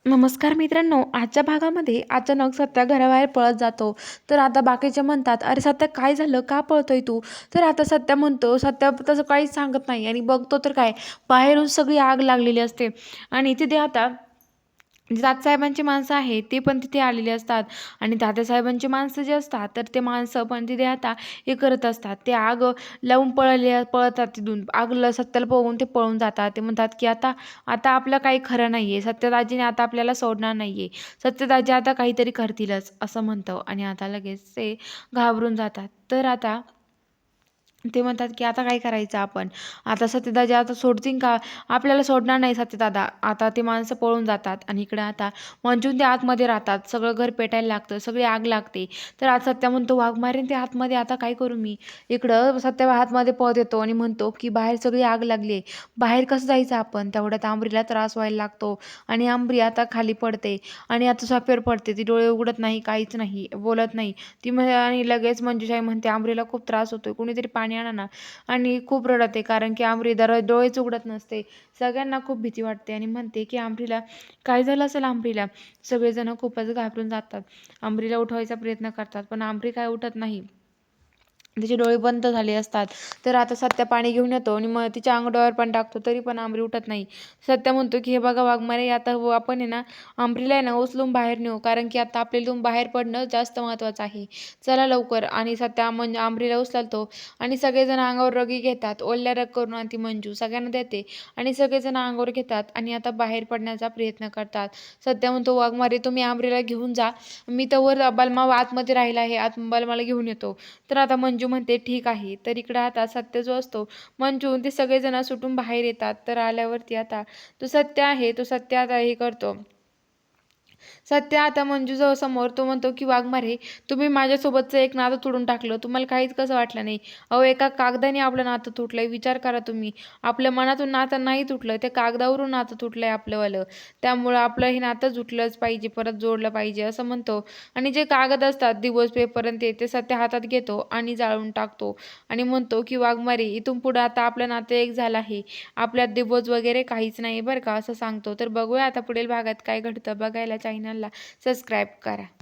नमस्कार मित्रांनो, आजच्या भागामध्ये अचानक सत्या घराबाहेर पळत जातो. तर आता बाकीचे म्हणतात, "अरे सत्या काय झालं? का पळतोय तू?" तर आता सत्या म्हणतो, सत्या तसं काहीच सांगत नाही आणि बघतो तर काय, बाहेरून सगळी आग लागलेली असते आणि तिथे आता तात्यासाहेबांची माणसं आहेत, ते पण तिथे आलेले असतात आणि तात्यासाहेबांची माणसं जी असतात, तर ते माणसं पण तिथे आता हे करत असतात. ते आग लावून पळतात तिथून. सत्याला बघून ते पळून जातात. ते म्हणतात, की "आता आता आपलं काही खरं नाहीये. सत्यदाजीने आता आपल्याला सोडणार नाहीये. सत्यदाजी आता काहीतरी करतीलच," असं म्हणतं आणि आता लगेच ते घाबरून जातात. तर आता ते म्हणतात, की "आता काय करायचं आपण? आता सत्यदाजी आता सोडतील का? आपल्याला सोडणार नाही सत्यदादा." आता ते माणसं पळून जातात आणि इकडे आता मंजून ते आतमध्ये राहतात. सगळं घर पेटायला लागतं, सगळी आग लागते. तर आज सत्या म्हणतो, "वाघमारेन ते आतमध्ये, आता काय करू मी?" इकडं सत्या आतमध्ये पळत येतो आणि म्हणतो, की "बाहेर सगळी आग लागली आहे. बाहेर कसं जायचं आपण?" तेवढ्यात अंबरीला त्रास व्हायला लागतो आणि अंबरी आता खाली पडते आणि आता सोफ्यावर पडते. ती डोळे उघडत नाही, काहीच नाही, बोलत नाही. ती आणि लगेच मंजुषाई म्हणते, "अंबरीला खूप त्रास होतोय. कुणीतरी पाणी आणा ना." आणि खूप रडते कारण की आमरी डोळेच उघडत नसते. सगळ्यांना खूप भीती वाटते आणि म्हणते की आमरीला काय झालं असेल आमरीला. सगळेजण खूपच घाबरून जातात. आमरीला उठवायचा प्रयत्न करतात, पण आमरी काय उठत नाही. तिचे डोळे बंद झाले असतात. तर आता सत्या पाणी घेऊन येतो आणि मग तिच्या डोळ्यावर पण टाकतो, तरी पण आमरी उठत नाही. सत्या म्हणतो, की "हे बघा वाघमारे, आता आपण आहे ना, आमरीला आहे ना उचलून बाहेर नेऊ, कारण की आता आपल्याला इथून बाहेर पडणं जास्त महत्त्वाचं आहे. चला लवकर." आणि सत्या म्हणजे आमरीला उचलतो आणि सगळेजण अंगावर रगी घेतात. ओल्या रग करून आणते मंजू, सगळ्यांना देते आणि सगळेजण अंगावर घेतात आणि आता बाहेर पडण्याचा प्रयत्न करतात. सत्या म्हणतो, "वाघमारे, तुम्ही आमरीला घेऊन जा. मी तोवर बलमा आतमध्ये राहिला आहे. बलमाला घेऊन येतो." तर आता मंजू म्हणते, "ठीक आहे." तर इकडं आता सत्य जो असतो, मंजू ते सगळेजण सुटून बाहेर येतात. तर आल्यावरती आता तो सत्य आहे, तो सत्य आता हे करतो. सत्य आता मंजूजवळ समोर तो म्हणतो, की "वाघमारे, तुम्ही माझ्यासोबतचं एक नातं तोडून टाकलं. तुम्हाला काहीच कसं वाटलं नाही? अहो, एका कागदाने आपलं नातं तुटलंय. विचार करा तुम्ही. आपल्या मनातून नातं नाही तुटलं. त्या कागदावरून नातं तुटलंय आपलंवालं. त्यामुळं आपलं हे नातं जुटलंच पाहिजे, परत जोडलं पाहिजे." असं म्हणतो आणि जे कागद असतात दिवस पेपर आणि ते सत्य हातात घेतो आणि जाळून टाकतो आणि म्हणतो, की "वाघमारे, इथून पुढं आता आपलं नातं एक झालं आहे. आपल्यात दिवस वगैरे काहीच नाही बरं का," असं सांगतो. तर बघूया आता पुढील भागात काय घडतं. बघायला चॅनलला सबस्क्राईब करा.